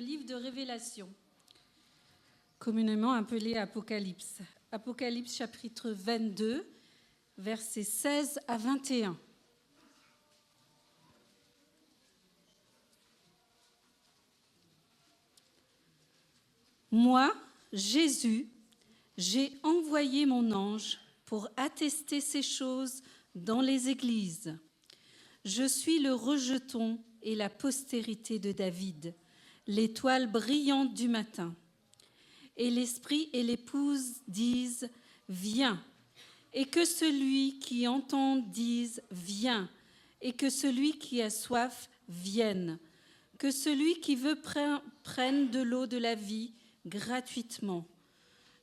livre de Révélation, communément appelé Apocalypse. Apocalypse chapitre 22, versets 16 à 21. Moi, Jésus, j'ai envoyé mon ange pour attester ces choses dans les églises. Je suis le rejeton et la postérité de David, l'étoile brillante du matin. Et l'esprit et l'épouse disent « Viens ». Et que celui qui entend dise « Viens ». Et que celui qui a soif vienne. Que celui qui veut prenne de l'eau de la vie gratuitement.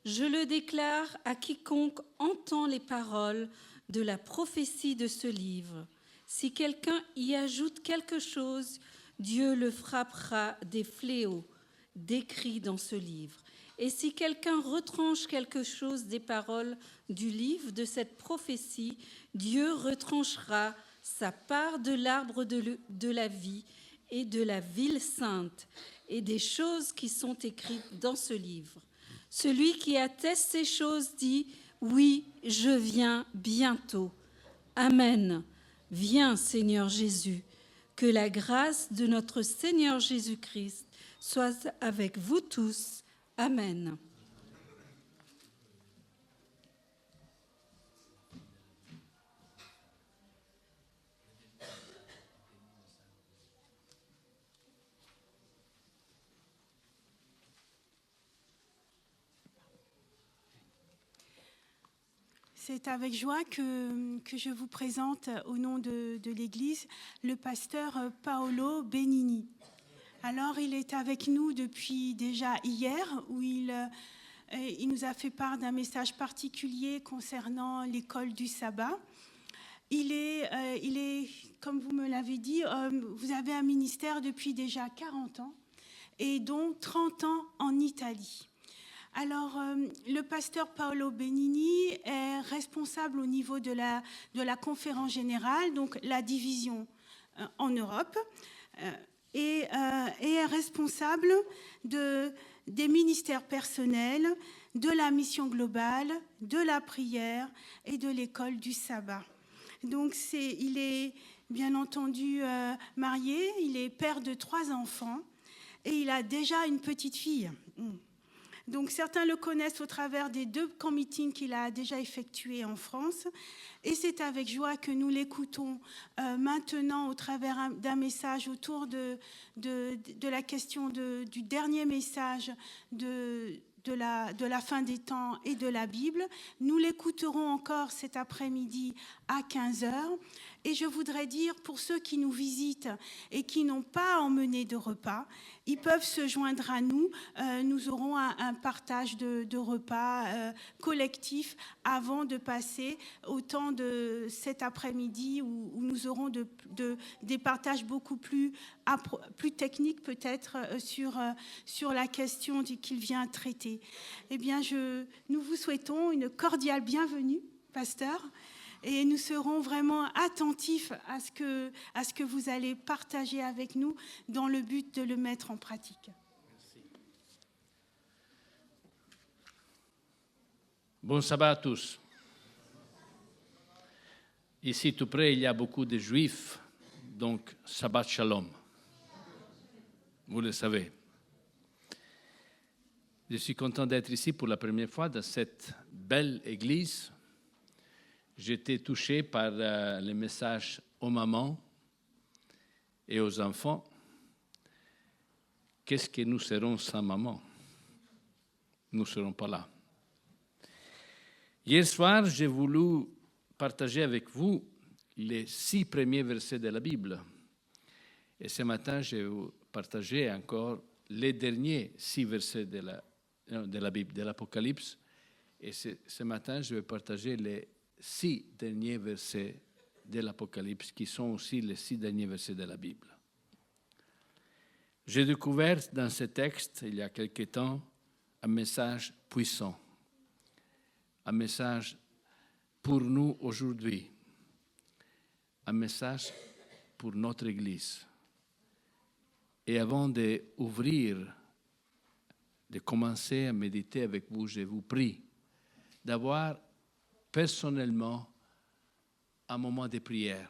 Je le déclare à quiconque entend les paroles de la prophétie de ce livre. Si quelqu'un y ajoute quelque chose, Dieu le frappera des fléaux décrits dans ce livre. Et si quelqu'un retranche quelque chose des paroles du livre de cette prophétie, Dieu retranchera sa part de l'arbre de la vie et de la ville sainte et des choses qui sont écrites dans ce livre. Celui qui atteste ces choses dit « Oui, je viens bientôt. Amen. Viens, Seigneur Jésus. Que la grâce de notre Seigneur Jésus-Christ soit avec vous tous. Amen. » C'est avec joie que je vous présente au nom de l'Église le pasteur Paolo Benini. Alors, il est avec nous depuis déjà hier où il nous a fait part d'un message particulier concernant l'école du sabbat. Il est, comme vous me l'avez dit, vous avez un ministère depuis déjà 40 ans et dont 30 ans en Italie. Alors, le pasteur Paolo Benini est responsable au niveau de la conférence générale, donc la division en Europe, et est responsable des ministères personnels, de la mission globale, de la prière et de l'école du sabbat. Donc, il est bien entendu marié, il est père de 3 enfants et il a déjà une petite fille. Donc certains le connaissent au travers des 2 camps meetings qu'il a déjà effectués en France. Et c'est avec joie que nous l'écoutons maintenant au travers d'un message autour de la question du dernier message de la fin des temps et de la Bible. Nous l'écouterons encore cet après-midi à 15h. Et je voudrais dire, pour ceux qui nous visitent et qui n'ont pas emmené de repas, ils peuvent se joindre à nous. Nous aurons un partage de repas collectif avant de passer au temps de cet après-midi où nous aurons des partages beaucoup plus techniques peut-être sur la question qu'il vient traiter. Eh bien, nous vous souhaitons une cordiale bienvenue, pasteur. Et nous serons vraiment attentifs à ce que vous allez partager avec nous dans le but de le mettre en pratique. Merci. Bon sabbat à tous. Ici tout près, il y a beaucoup de juifs, donc Shabbat Shalom. Vous le savez. Je suis content d'être ici pour la première fois dans cette belle église. J'étais touché par les messages aux mamans et aux enfants. Qu'est-ce que nous serons sans maman? Nous ne serons pas là. Hier soir, j'ai voulu partager avec vous les 6 premiers versets de la Bible. Et ce matin, je vais vous partager encore les derniers 6 versets de la Bible, de l'Apocalypse. Et ce matin, je vais partager les 6 derniers versets de l'Apocalypse, qui sont aussi les 6 derniers versets de la Bible. J'ai découvert dans ce texte, il y a quelque temps, un message puissant, un message pour nous aujourd'hui, un message pour notre Église, Et avant d'ouvrir, de commencer à méditer avec vous, je vous prie d'avoir personnellement un moment de prière,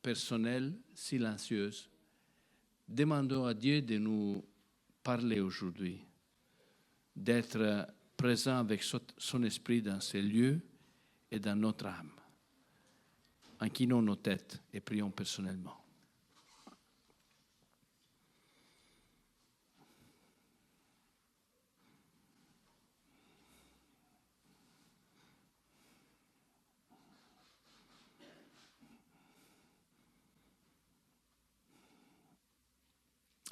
personnelle, silencieuse. Demandons à Dieu de nous parler aujourd'hui, d'être présent avec son esprit dans ces lieux et dans notre âme. Inclinons nos têtes et prions personnellement.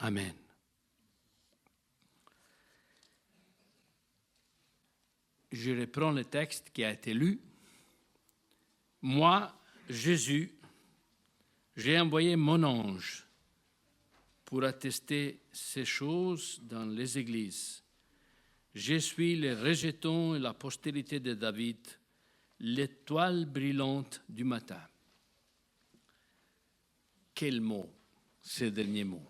Amen. Je reprends le texte qui a été lu. Moi, Jésus, j'ai envoyé mon ange pour attester ces choses dans les églises. Je suis le rejeton et la postérité de David, l'étoile brillante du matin. Quel mot, ces derniers mots.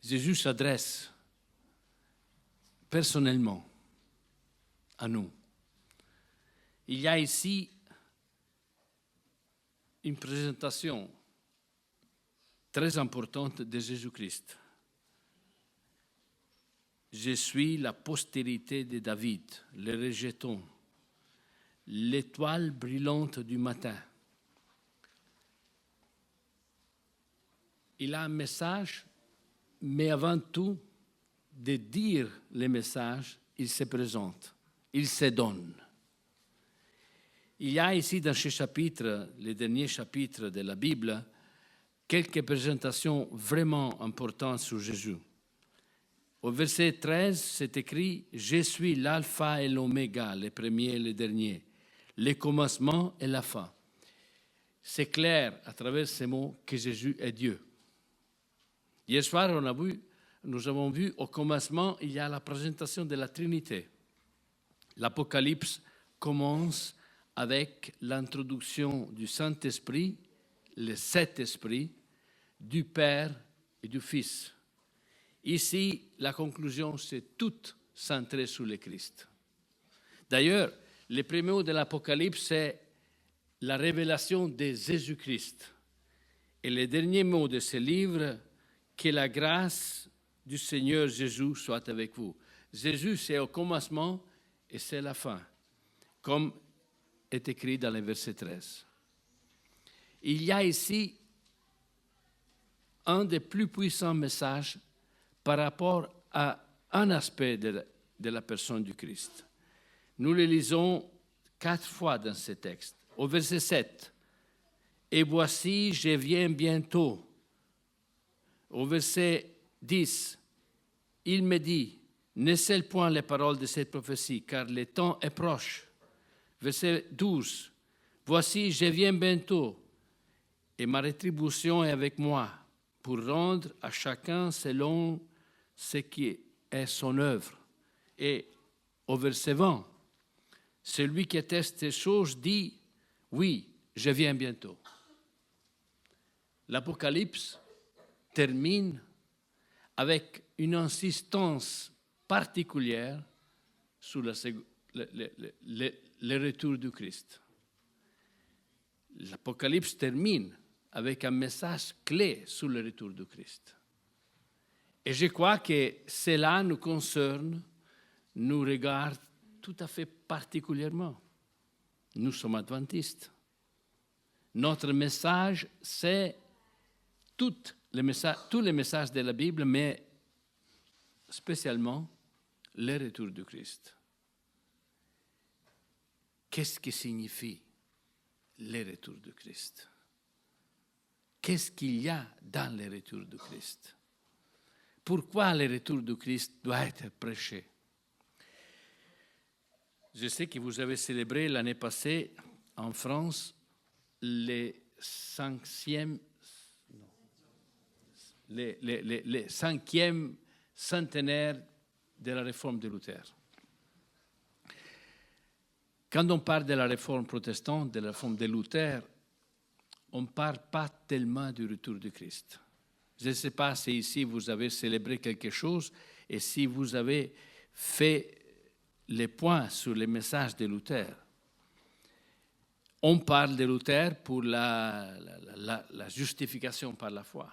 Jésus s'adresse personnellement à nous. Il y a ici une présentation très importante de Jésus-Christ. Je suis la postérité de David, le rejeton, l'étoile brillante du matin. Il a un message, mais avant tout, de dire les messages, il se présente, il se donne. Il y a ici dans ce chapitre, les derniers chapitres de la Bible, quelques présentations vraiment importantes sur Jésus. Au verset 13, c'est écrit « Je suis l'alpha et l'oméga, le premier et le dernier, le commencement et la fin ». C'est clair à travers ces mots que Jésus est Dieu. Hier soir, nous avons vu au commencement, il y a la présentation de la Trinité. L'Apocalypse commence avec l'introduction du Saint-Esprit, les 7 esprits, du Père et du Fils. Ici, la conclusion, c'est tout centré sur le Christ. D'ailleurs, le premier mot de l'Apocalypse, c'est la révélation de Jésus-Christ. Et le dernier mot de ce livre, que la grâce du Seigneur Jésus soit avec vous. Jésus, c'est au commencement et c'est la fin, comme est écrit dans le verset 13. Il y a ici un des plus puissants messages par rapport à un aspect de la personne du Christ. Nous le lisons 4 fois dans ce texte. Au verset 7, « Et voici, je viens bientôt. » Au verset 10, « Il me dit, ne scelle point les paroles de cette prophétie, car le temps est proche. » Verset 12, « Voici, je viens bientôt, et ma rétribution est avec moi, pour rendre à chacun selon ce qui est son œuvre. » Et au verset 20, « Celui qui atteste ces choses dit, oui, je viens bientôt. » L'Apocalypse termine avec une insistance particulière sur le retour du Christ. L'Apocalypse termine avec un message clé sur le retour du Christ. Et je crois que cela nous concerne, nous regarde tout à fait particulièrement. Nous sommes adventistes. Notre message, c'est tous les messages de la Bible, mais spécialement le retour du Christ. Qu'est-ce que signifie le retour du Christ? Qu'est-ce qu'il y a dans le retour du Christ? Pourquoi le retour du Christ doit être prêché? Je sais que vous avez célébré l'année passée en France le 5e centenaire de la réforme de Luther. Quand on parle de la réforme protestante, de la réforme de Luther, on ne parle pas tellement du retour du Christ. Je ne sais pas si ici vous avez célébré quelque chose et si vous avez fait les points sur les messages de Luther. On parle de Luther pour la justification par la foi.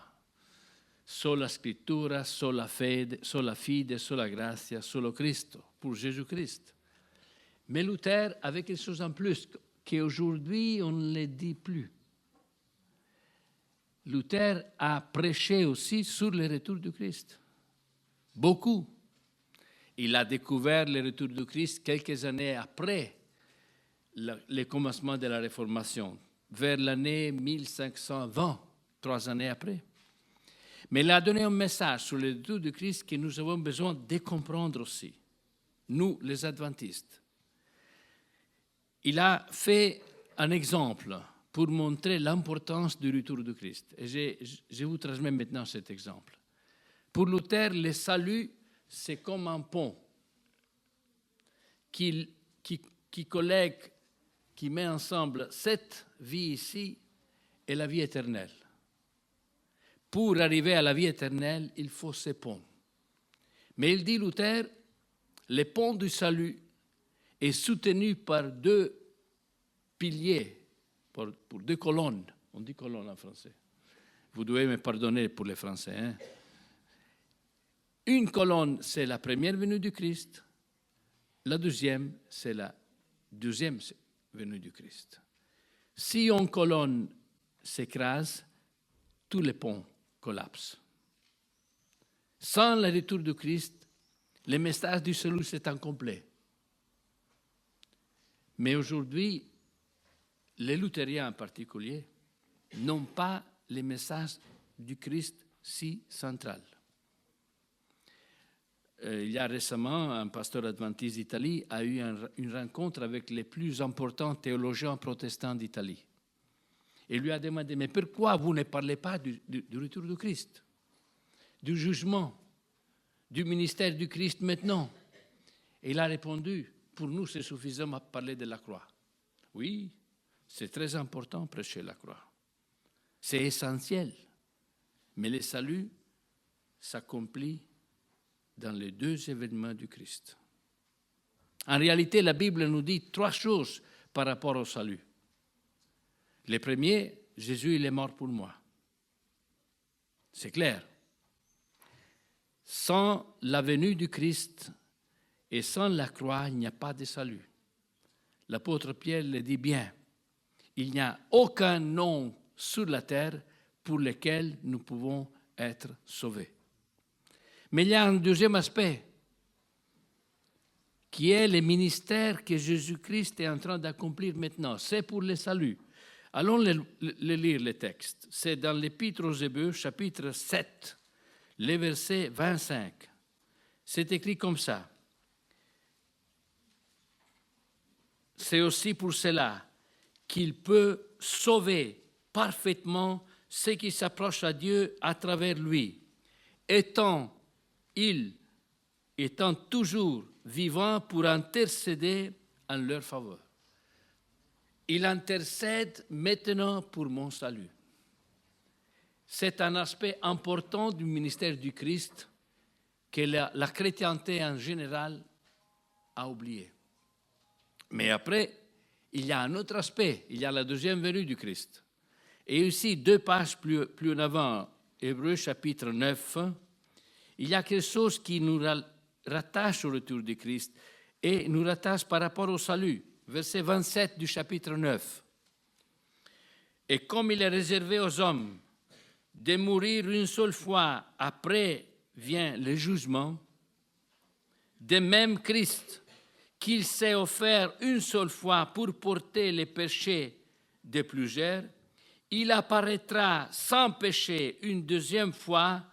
Sola scrittura, sola fide, sola grazia, solo Cristo, pour Jésus-Christ. Mais Luther avait quelque chose en plus qu'aujourd'hui on ne le dit plus. Luther a prêché aussi sur le retour du Christ. Beaucoup. Il a découvert le retour du Christ quelques années après le commencement de la Réformation, vers l'année 1520, 3 années après. Mais il a donné un message sur le retour du Christ que nous avons besoin de comprendre aussi, nous, les adventistes. Il a fait un exemple pour montrer l'importance du retour du Christ. Et je vous transmets maintenant cet exemple. Pour Luther, le salut, c'est comme un pont qui collègue, qui met ensemble cette vie ici et la vie éternelle. Pour arriver à la vie éternelle, il faut ces ponts. Mais il dit, Luther, le pont du salut est soutenu par 2 piliers, pour 2 colonnes. On dit colonne en français. Vous devez me pardonner pour les Français. Hein? Une colonne, c'est la première venue du Christ. La deuxième, c'est la deuxième venue du Christ. Si une colonne s'écrase, tous les ponts collapsent. Sans le retour du Christ, le message du salut c'est incomplet. Mais aujourd'hui, les luthériens en particulier n'ont pas le message du Christ si central. Il y a récemment, un pasteur adventiste d'Italie a eu une rencontre avec les plus importants théologiens protestants d'Italie. Et lui a demandé, mais pourquoi vous ne parlez pas du retour du Christ, du jugement, du ministère du Christ maintenant? Et il a répondu, pour nous c'est suffisant de parler de la croix. Oui, c'est très important prêcher la croix. C'est essentiel. Mais le salut s'accomplit dans les 2 événements du Christ. En réalité, la Bible nous dit 3 choses par rapport au salut. Le premier, Jésus, il est mort pour moi. C'est clair. Sans la venue du Christ et sans la croix, il n'y a pas de salut. L'apôtre Pierre le dit bien. Il n'y a aucun nom sur la terre pour lequel nous pouvons être sauvés. Mais il y a un deuxième aspect, qui est le ministère que Jésus-Christ est en train d'accomplir maintenant. C'est pour le salut. Allons lire le texte. C'est dans l'Épître aux Hébreux, chapitre 7, le verset 25. C'est écrit comme ça. C'est aussi pour cela qu'il peut sauver parfaitement ceux qui s'approchent à Dieu à travers lui, étant toujours vivant pour intercéder en leur faveur. Il intercède maintenant pour mon salut. C'est un aspect important du ministère du Christ que la chrétienté en général a oublié. Mais après, il y a un autre aspect, il y a la deuxième venue du Christ. Et aussi, 2 pages plus en avant, Hébreux chapitre 9, il y a quelque chose qui nous rattache au retour du Christ et nous rattache par rapport au salut. Verset 27 du chapitre 9. Et comme il est réservé aux hommes de mourir une seule fois, après vient le jugement, de même Christ, qu'il s'est offert une seule fois pour porter les péchés de plusieurs, il apparaîtra sans péché une deuxième fois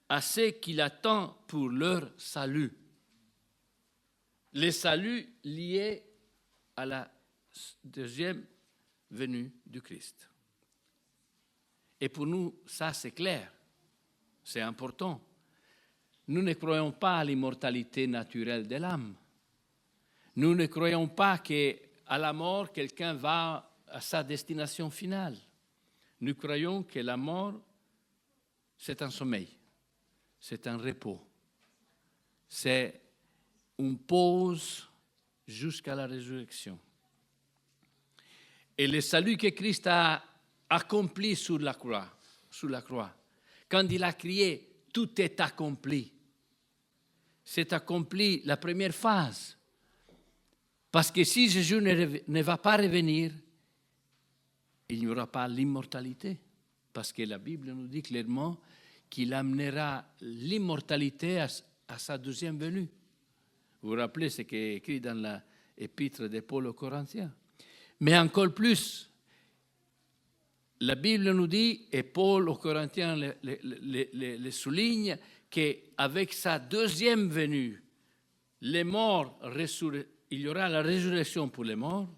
à ceux qui l'attendent pour leur salut. Le salut lié à la deuxième venue du Christ. Et pour nous, ça c'est clair, c'est important. Nous ne croyons pas à l'immortalité naturelle de l'âme. Nous ne croyons pas qu'à la mort, quelqu'un va à sa destination finale. Nous croyons que la mort c'est un sommeil, c'est un repos, c'est une pause jusqu'à la résurrection. Et le salut que Christ a accompli sur la croix, quand il a crié « Tout est accompli », c'est accompli la première phase. Parce que si Jésus ne va pas revenir, il n'y aura pas l'immortalité. Parce que la Bible nous dit clairement qu'il amènera l'immortalité à sa deuxième venue. Vous vous rappelez ce qui est écrit dans l'épître de Paul aux Corinthiens. Mais encore plus, la Bible nous dit, et Paul aux Corinthiens le souligne, qu'avec sa deuxième venue, les morts, il y aura la résurrection pour les morts,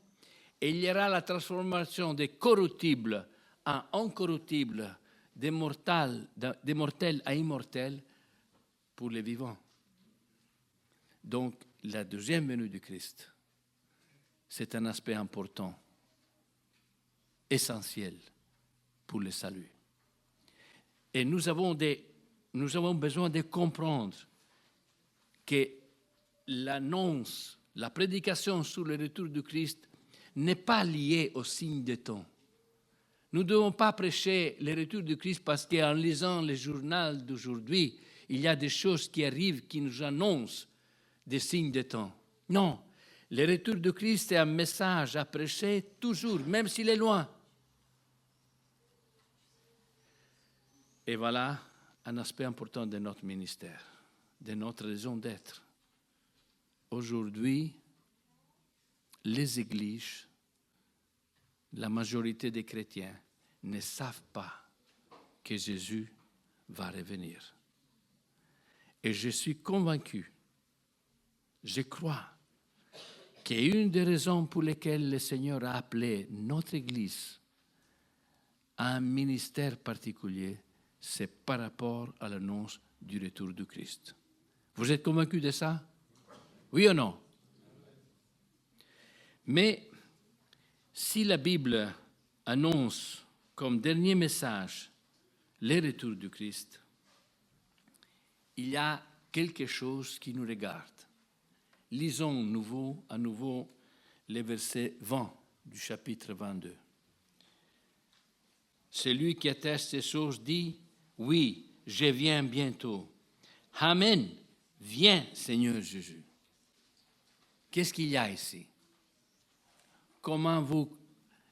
et il y aura la transformation des corruptibles en incorruptibles, des mortels à immortels pour les vivants. Donc, la deuxième venue du Christ, c'est un aspect important, essentiel pour le salut. Et nous avons besoin de comprendre que l'annonce, la prédication sur le retour du Christ n'est pas liée au signe des temps. Nous ne devons pas prêcher le retour du Christ parce qu'en lisant le journal d'aujourd'hui, il y a des choses qui arrivent qui nous annoncent des signes des temps. Non, le retour du Christ est un message à prêcher toujours, même s'il est loin. Et voilà un aspect important de notre ministère, de notre raison d'être. Aujourd'hui, les églises, la majorité des chrétiens ne savent pas que Jésus va revenir. Et je suis convaincu, je crois, qu'une des raisons pour lesquelles le Seigneur a appelé notre Église à un ministère particulier, c'est par rapport à l'annonce du retour du Christ. Vous êtes convaincus de ça? Oui ou non? Mais si la Bible annonce comme dernier message le retour du Christ, il y a quelque chose qui nous regarde. Lisons à nouveau les versets 20 du chapitre 22. Celui qui atteste ces choses dit, « Oui, je viens bientôt. Amen, viens Seigneur Jésus. » Qu'est-ce qu'il y a ici? Comment vous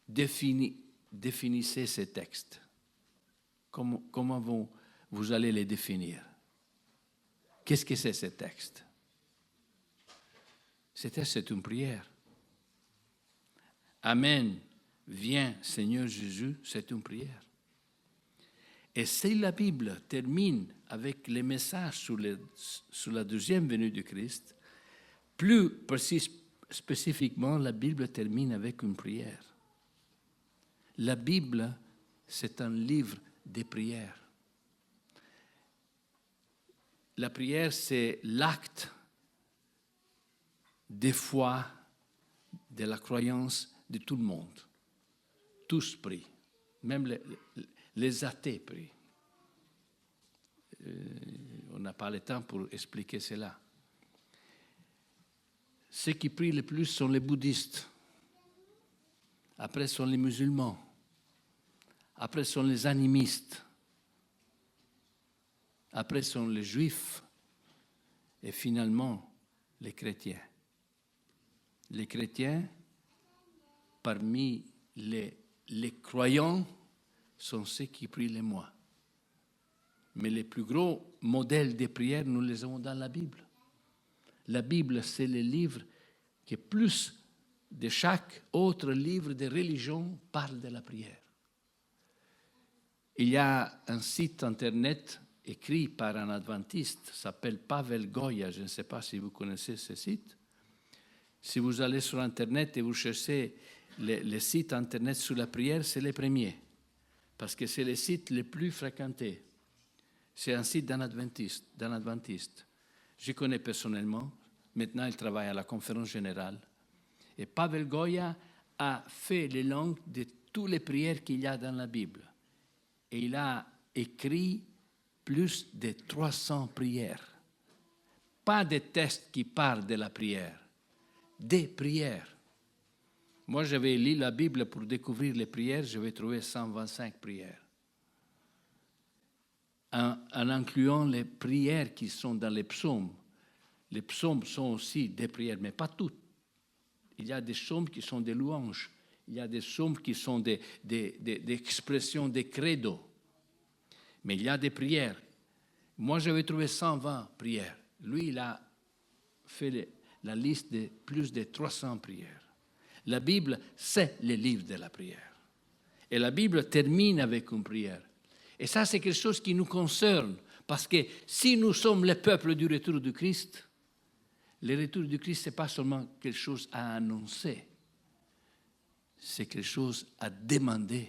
définissez ces textes? Comment vous allez les définir? Qu'est-ce que c'est ces textes? C'est une prière. Amen, viens Seigneur Jésus, c'est une prière. Et si la Bible termine avec les messages sur la deuxième venue du Christ, plus spécifiquement, la Bible termine avec une prière. La Bible, c'est un livre de prières. La prière, c'est l'acte de foi, de la croyance de tout le monde. Tous prient, même les athées prient. On n'a pas le temps pour expliquer cela. Ceux qui prient le plus sont les bouddhistes. Après sont les musulmans. Après sont les animistes. Après sont les juifs. Et finalement, les chrétiens. Les chrétiens, parmi les croyants, sont ceux qui prient le moins. Mais les plus gros modèles de prière, nous les avons dans la Bible. La Bible, c'est le livre qui, plus de chaque autre livre de religion, parle de la prière. Il y a un site internet écrit par un adventiste, s'appelle Pavel Goya, je ne sais pas si vous connaissez ce site. Si vous allez sur internet et vous cherchez les sites internet sur la prière, c'est les premiers, parce que c'est le site le plus fréquenté. C'est un site d'un adventiste. Je connais personnellement. Maintenant, il travaille à la conférence générale. Et Pavel Goya a fait les langues de toutes les prières qu'il y a dans la Bible. Et il a écrit plus de 300 prières. Pas des textes qui parlent de la prière, des prières. Moi, j'avais lu la Bible pour découvrir les prières, j'avais trouvé 125 prières. En incluant les prières qui sont dans les psaumes. Les psaumes sont aussi des prières, mais pas toutes. Il y a des psaumes qui sont des louanges. Il y a des psaumes qui sont des expressions, des credos. Mais il y a des prières. Moi, j'avais trouvé 120 prières. Lui, il a fait la liste de plus de 300 prières. La Bible, c'est le livre de la prière. Et la Bible termine avec une prière. Et ça, c'est quelque chose qui nous concerne. Parce que si nous sommes le peuple du retour du Christ, le retour du Christ, ce n'est pas seulement quelque chose à annoncer. C'est quelque chose à demander.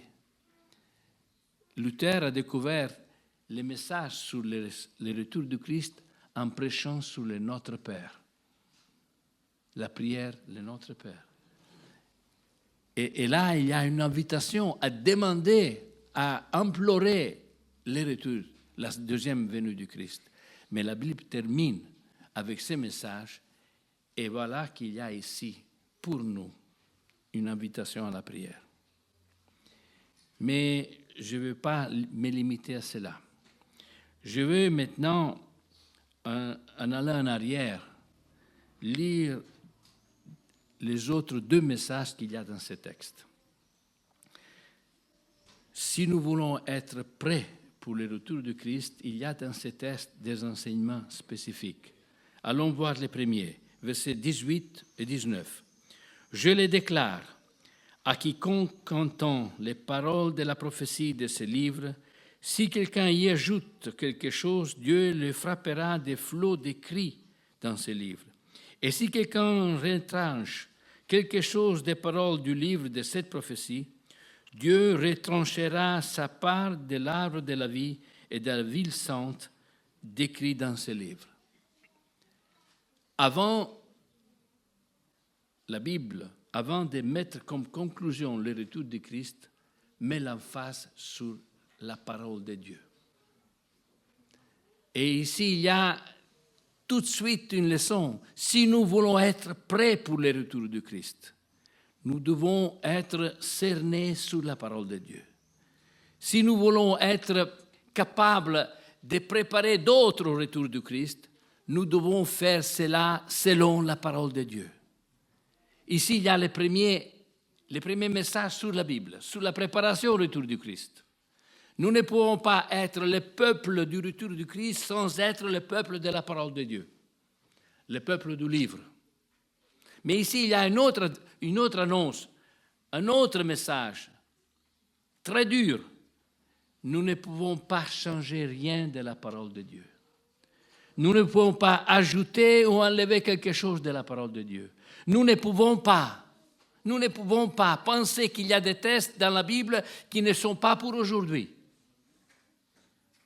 Luther a découvert le message sur le retour du Christ en prêchant sur le Notre Père. La prière, le Notre Père. Et là, il y a une invitation à demander, à implorer le retour, la deuxième venue du Christ. Mais la Bible termine avec ce message, et voilà qu'il y a ici, pour nous, une invitation à la prière. Mais je ne veux pas me limiter à cela. Je veux maintenant, en allant en arrière, lire les autres deux messages qu'il y a dans ce texte. Si nous voulons être prêts pour le retour du Christ, il y a dans ce texte des enseignements spécifiques. Allons voir les premiers, versets 18 et 19. « Je les déclare, à quiconque entend les paroles de la prophétie de ce livre, si quelqu'un y ajoute quelque chose, Dieu le frappera des flots de cris dans ce livre. Et si quelqu'un retranche quelque chose des paroles du livre de cette prophétie, Dieu retranchera sa part de l'arbre de la vie et de la ville sainte décrit dans ce livre. » Avant la Bible, avant de mettre comme conclusion le retour de Christ, met l'emphase sur la parole de Dieu. Et ici, il y a tout de suite une leçon. Si nous voulons être prêts pour le retour du Christ, nous devons être cernés sur la parole de Dieu. Si nous voulons être capables de préparer d'autres au retour du Christ, nous devons faire cela selon la parole de Dieu. Ici, il y a les premiers messages sur la Bible, sur la préparation au retour du Christ. Nous ne pouvons pas être le peuple du retour du Christ sans être le peuple de la parole de Dieu, le peuple du livre. Mais ici, il y a une autre annonce, un autre message, très dur. Nous ne pouvons pas changer rien de la parole de Dieu. Nous ne pouvons pas ajouter ou enlever quelque chose de la parole de Dieu. Nous ne pouvons pas penser qu'il y a des textes dans la Bible qui ne sont pas pour aujourd'hui.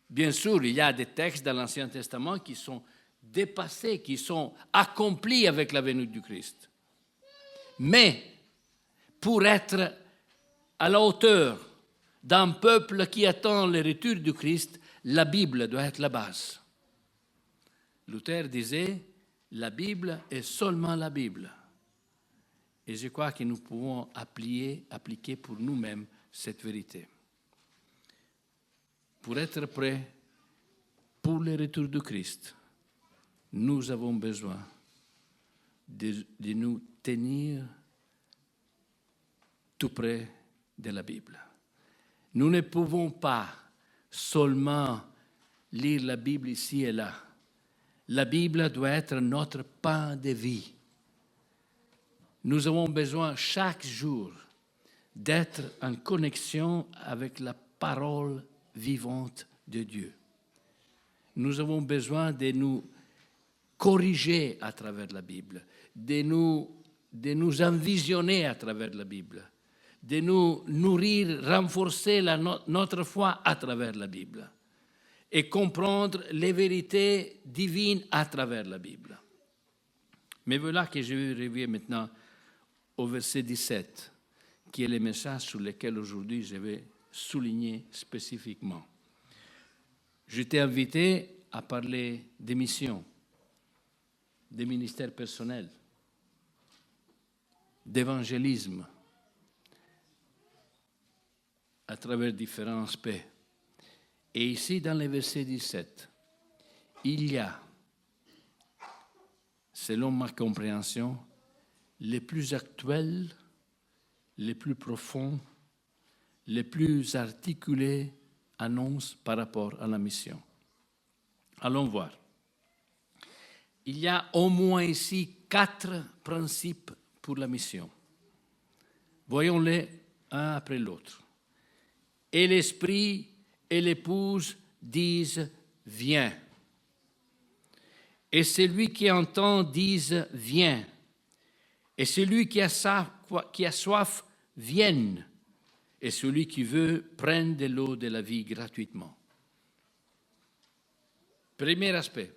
Bien sûr, il y a des textes dans l'Ancien Testament qui sont dépassés, qui sont accomplis avec la venue du Christ. Mais pour être à la hauteur d'un peuple qui attend le retour du Christ, la Bible doit être la base. Luther disait, la Bible est seulement la Bible. Et je crois que nous pouvons appliquer pour nous-mêmes cette vérité. Pour être prêts pour le retour du Christ, nous avons besoin de nous tenir tout près de la Bible. Nous ne pouvons pas seulement lire la Bible ici et là. La Bible doit être notre pain de vie. Nous avons besoin chaque jour d'être en connexion avec la parole vivante de Dieu. Nous avons besoin de nous corriger à travers la Bible, de nous envisionner à travers la Bible, de nous nourrir, renforcer notre foi à travers la Bible et comprendre les vérités divines à travers la Bible. Mais voilà que je vais revenir maintenant au verset 17, qui est le message sur lequel aujourd'hui je vais souligner spécifiquement. Je t'ai invité à parler des missions, des ministères personnels, d'évangélisme à travers différents aspects. Et ici, dans le verset 17, il y a, selon ma compréhension, les plus actuels, les plus profonds, les plus articulées annonces par rapport à la mission. Allons voir. Il y a au moins ici 4 principes pour la mission. Voyons-les un après l'autre. Et l'esprit et l'épouse disent « Viens ». Et celui qui entend dise « Viens ». Et celui qui a soif vienne. Et celui qui veut prenne de l'eau de la vie gratuitement. Premier aspect.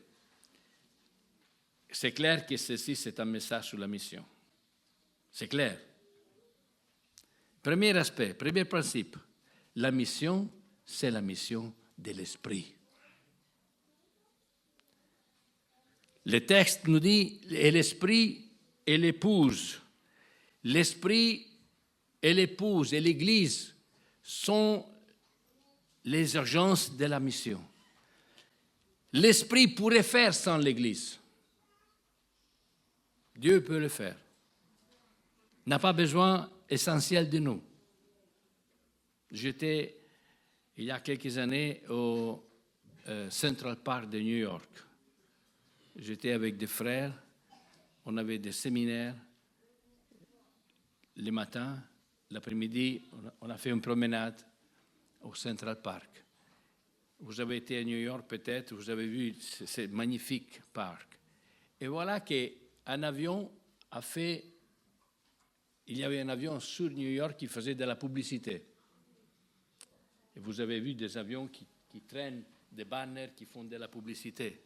C'est clair que ceci, c'est un message sur la mission. C'est clair. Premier aspect, premier principe. La mission, c'est la mission de l'esprit. Le texte nous dit, et l'esprit et l'épouse. L'esprit et l'épouse et l'Église sont les urgences de la mission. L'esprit pourrait faire sans l'Église. Dieu peut le faire. N'a pas besoin essentiel de nous. J'étais, il y a quelques années, au Central Park de New York. J'étais avec des frères, on avait des séminaires. Le matin, l'après-midi, on a fait une promenade au Central Park. Vous avez été à New York peut-être, vous avez vu ce magnifique parc. Et voilà qu'un avion a fait, il y avait un avion sur New York qui faisait de la publicité. Et vous avez vu des avions qui traînent des banners qui font de la publicité.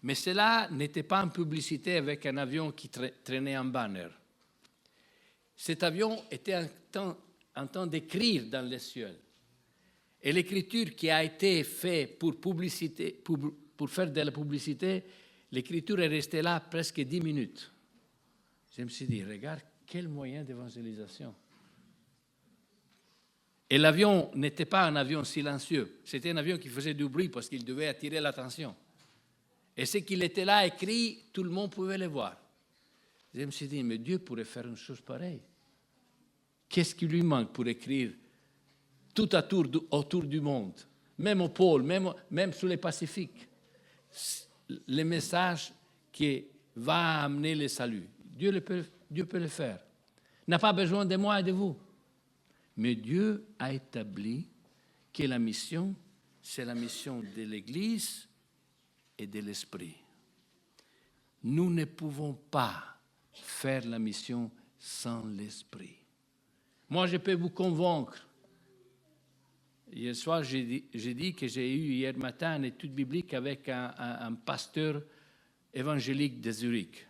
Mais cela n'était pas une publicité avec un avion qui traînait un banner. Cet avion était en train d'écrire dans le ciel. Et l'écriture qui a été faite pour faire de la publicité, l'écriture est restée là presque 10 minutes. Je me suis dit, regarde, quel moyen d'évangélisation. Et l'avion n'était pas un avion silencieux, c'était un avion qui faisait du bruit parce qu'il devait attirer l'attention. Et ce qu'il était là écrit, tout le monde pouvait le voir. Je me suis dit, mais Dieu pourrait faire une chose pareille. Qu'est-ce qui lui manque pour écrire tout autour du monde, même au pôle, même sur les Pacifiques, le message qui va amener le salut. Dieu peut le faire. Il n'a pas besoin de moi et de vous. Mais Dieu a établi que la mission, c'est la mission de l'Église et de l'Esprit. Nous ne pouvons pas faire la mission sans l'Esprit. Moi, je peux vous convaincre. Hier soir, j'ai dit que j'ai eu hier matin une étude biblique avec un pasteur évangélique de Zurich.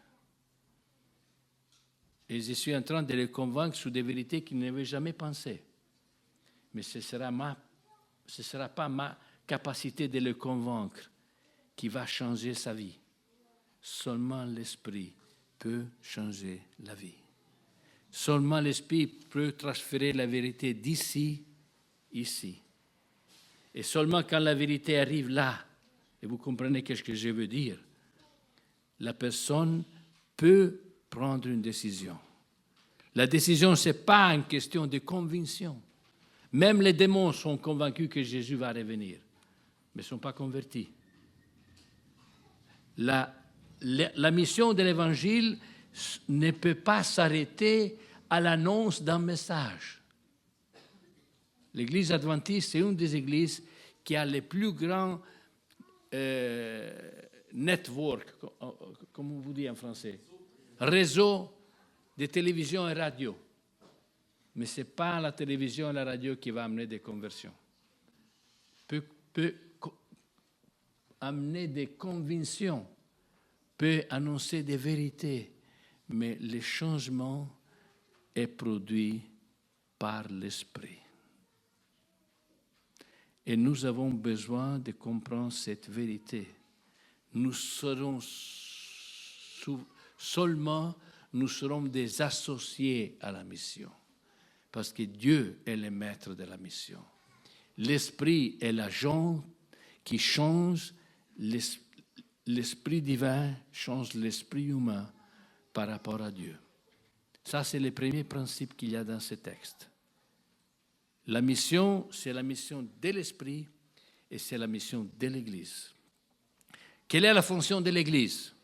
Et je suis en train de le convaincre sur des vérités qu'il n'avait jamais pensées. Mais ce ne sera pas ma capacité de le convaincre qui va changer sa vie. Seulement l'Esprit peut changer la vie. Seulement l'Esprit peut transférer la vérité d'ici, ici. Et seulement quand la vérité arrive là, et vous comprenez ce que je veux dire, la personne peut prendre une décision. La décision, ce n'est pas une question de conviction. Même les démons sont convaincus que Jésus va revenir, mais ne sont pas convertis. La mission de l'Évangile ne peut pas s'arrêter à l'annonce d'un message. L'Église adventiste, c'est une des églises qui a les plus grands networks, comment on vous dit en français, réseau de télévision et radio. Mais ce n'est pas la télévision et la radio qui va amener des conversions. Peut amener des convictions, peut annoncer des vérités, mais le changement est produit par l'Esprit. Et nous avons besoin de comprendre cette vérité. Nous serons seulement des associés à la mission. Parce que Dieu est le maître de la mission. L'Esprit est l'agent qui change l'Esprit divin, change l'Esprit humain par rapport à Dieu. Ça, c'est le premier principe qu'il y a dans ce texte. La mission, c'est la mission de l'Esprit et c'est la mission de l'Église. Quelle est la fonction de l'Église?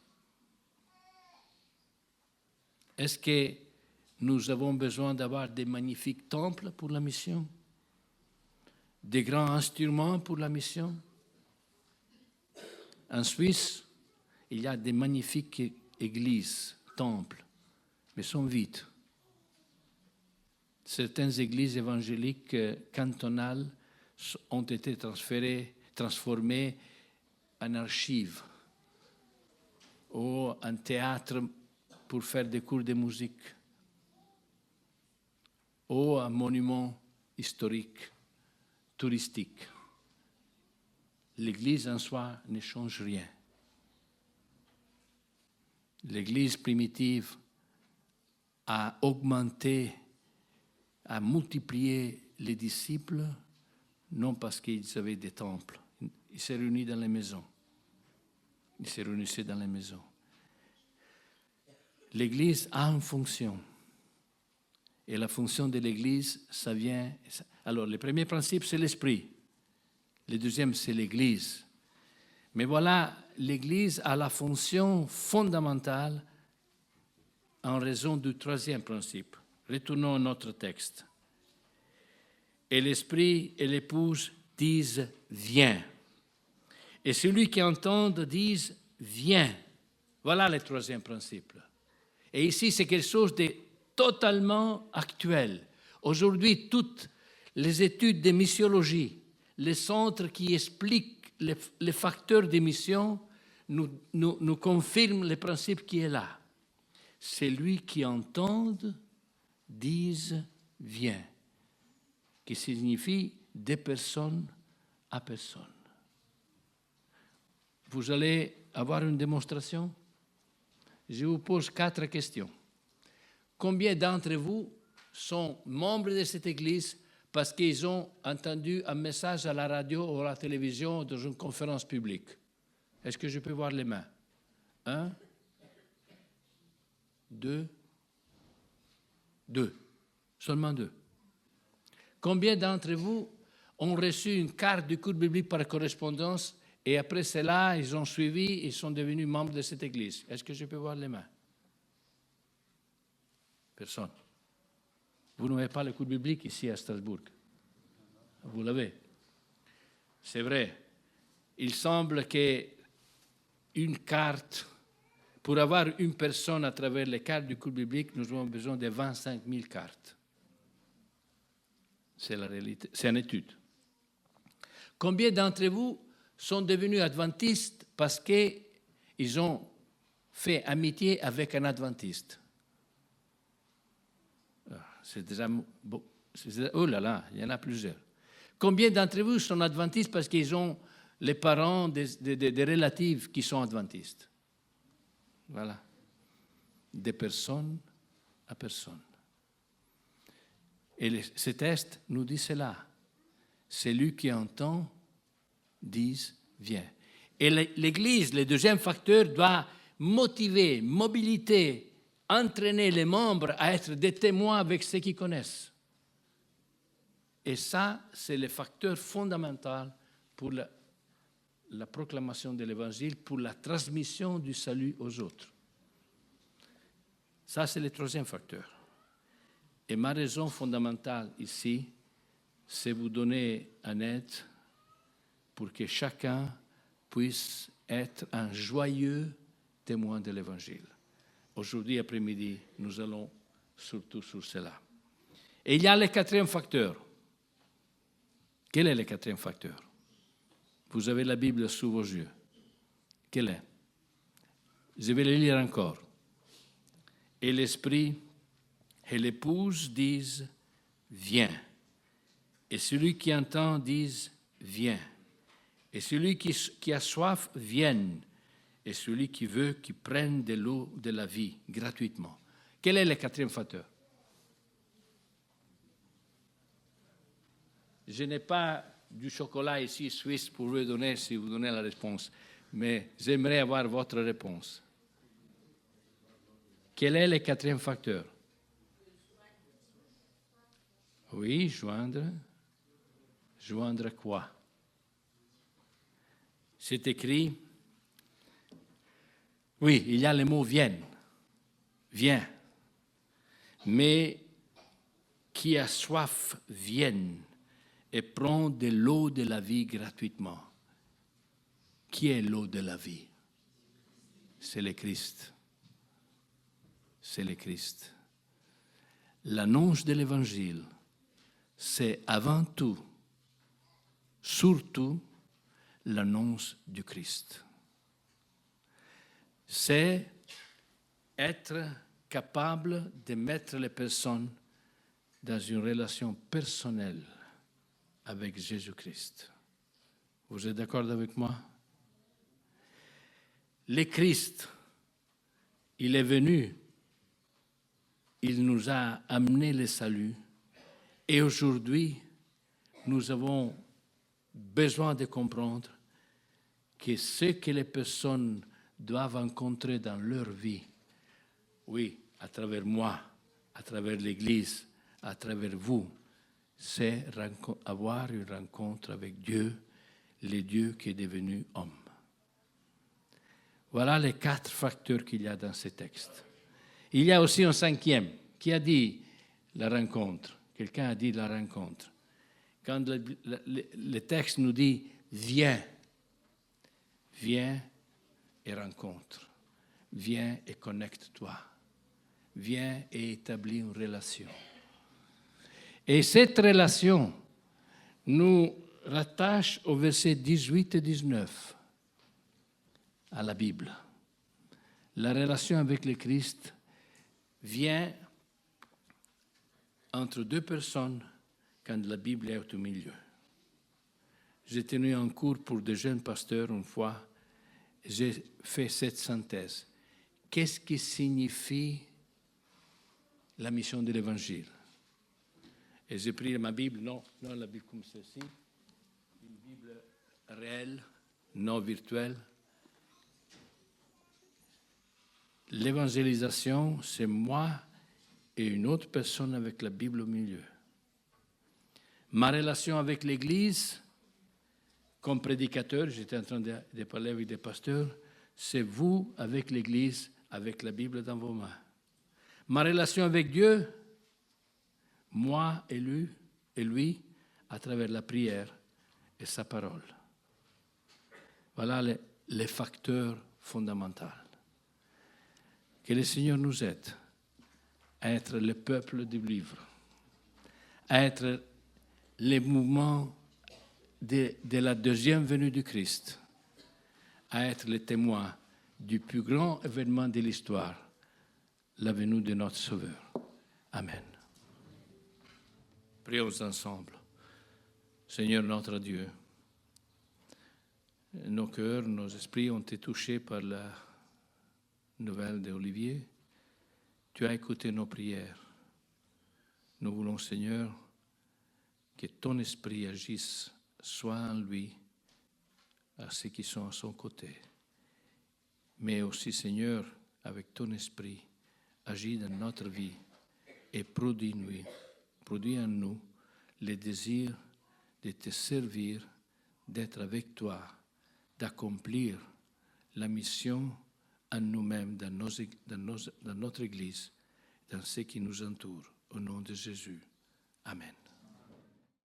Est-ce que nous avons besoin d'avoir des magnifiques temples pour la mission? Des grands instruments pour la mission? En Suisse, il y a des magnifiques églises, temples, mais sont vides. Certaines églises évangéliques cantonales ont été transformées en archives ou en théâtre pour faire des cours de musique ou un monument historique, touristique. L'Église en soi ne change rien. L'Église primitive a augmenté, a multiplié les disciples, non parce qu'ils avaient des temples. Ils se réunissaient dans les maisons. Ils se réunissaient dans les maisons. L'Église a une fonction. Et la fonction de l'Église, ça vient... Alors, le premier principe, c'est l'Esprit. Le deuxième, c'est l'Église. Mais voilà, l'Église a la fonction fondamentale en raison du troisième principe. Retournons à notre texte. Et l'Esprit et l'Épouse disent « Viens ». Et celui qui entend dise « Viens ». Voilà le troisième principe. Et ici, c'est quelque chose de totalement actuel. Aujourd'hui, toutes les études de missiologie, les centres qui expliquent les facteurs d'émission nous confirment le principe qui est là. Celui qui entend dise « Viens », qui signifie de personne à personne. Vous allez avoir une démonstration? Je vous pose 4 questions. Combien d'entre vous sont membres de cette Église parce qu'ils ont entendu un message à la radio ou à la télévision ou dans une conférence publique? Est-ce que je peux voir les mains? 1, 2, seulement 2. Combien d'entre vous ont reçu une carte du cours biblique par correspondance et après cela, ils ont suivi et sont devenus membres de cette Église? Est-ce que je peux voir les mains? Personne. Vous n'avez pas le cours biblique ici à Strasbourg. Vous l'avez. C'est vrai. Il semble qu'une carte, pour avoir une personne à travers les cartes du cours biblique, nous avons besoin de 25 000 cartes. C'est la réalité. C'est une étude. Combien d'entre vous sont devenus adventistes parce qu'ils ont fait amitié avec un adventiste? C'est déjà... Oh là là, il y en a plusieurs. Combien d'entre vous sont adventistes parce qu'ils ont les parents des relatifs qui sont adventistes? Voilà. De personne à personne. Et ce texte nous dit cela. Celui qui entend, dise, viens. Et l'Église, le deuxième facteur, doit motiver, mobiliter, entraîner les membres à être des témoins avec ceux qui connaissent. Et ça, c'est le facteur fondamental pour la proclamation de l'Évangile, pour la transmission du salut aux autres. Ça, c'est le troisième facteur. Et ma raison fondamentale ici, c'est vous donner un aide pour que chacun puisse être un joyeux témoin de l'Évangile. Aujourd'hui après-midi, nous allons surtout sur cela. Et il y a le quatrième facteur. Quel est le quatrième facteur? Vous avez la Bible sous vos yeux. Quel est? Je vais le lire encore. Et l'Esprit et l'Épouse disent « Viens ». Et celui qui entend dise « viens. Et celui qui a soif, vienne. Et celui qui veut, qu'il prenne de l'eau de la vie gratuitement. Quel est le quatrième facteur? Je n'ai pas du chocolat ici suisse pour vous donner si vous donnez la réponse, mais j'aimerais avoir votre réponse. Quel est le quatrième facteur? Oui, joindre. Joindre quoi? C'est écrit, oui, il y a le mot vienne, viens, mais qui a soif, vienne et prend de l'eau de la vie gratuitement. Qui est l'eau de la vie? C'est le Christ. C'est le Christ. L'annonce de l'Évangile, c'est avant tout, surtout, l'annonce du Christ. C'est être capable de mettre les personnes dans une relation personnelle avec Jésus-Christ. Vous êtes d'accord avec moi? Le Christ, il est venu, il nous a amené le salut, et aujourd'hui, nous avons besoin de comprendre que ce que les personnes doivent rencontrer dans leur vie, oui, à travers moi, à travers l'Église, à travers vous, c'est avoir une rencontre avec Dieu, le Dieu qui est devenu homme. Voilà les 4 facteurs qu'il y a dans ce texte. Il y a aussi un 5e. Qui a dit la rencontre? Quelqu'un a dit la rencontre. Quand le texte nous dit « viens », viens et rencontre. Viens et connecte-toi. Viens et établis une relation. Et cette relation nous rattache au verset 18 et 19 à la Bible. La relation avec le Christ vient entre 2 personnes quand la Bible est au milieu. J'ai tenu un cours pour des jeunes pasteurs une fois. J'ai fait cette synthèse. Qu'est-ce qui signifie la mission de l'Évangile? Et j'ai pris ma Bible, non la Bible comme celle-ci, une Bible réelle, non virtuelle. L'évangélisation, c'est moi et une autre personne avec la Bible au milieu. Ma relation avec l'Église, comme prédicateur, j'étais en train de parler avec des pasteurs, c'est vous avec l'Église, avec la Bible dans vos mains. Ma relation avec Dieu, moi et lui, à travers la prière et sa parole. Voilà les facteurs fondamentaux. Que le Seigneur nous aide à être le peuple du livre, à être les mouvements de la deuxième venue du Christ, à être les témoins du plus grand événement de l'histoire, la venue de notre Sauveur. Amen. Prions ensemble. Seigneur notre Dieu, nos cœurs, nos esprits ont été touchés par la nouvelle d'Olivier. Tu as écouté nos prières. Nous voulons, Seigneur, que ton esprit agisse soit en lui, à ceux qui sont à son côté, mais aussi, Seigneur, avec ton esprit, agis dans notre vie et produis en nous le désir de te servir, d'être avec toi, d'accomplir la mission en nous-mêmes, dans notre Église, dans ce qui nous entoure. Au nom de Jésus. Amen.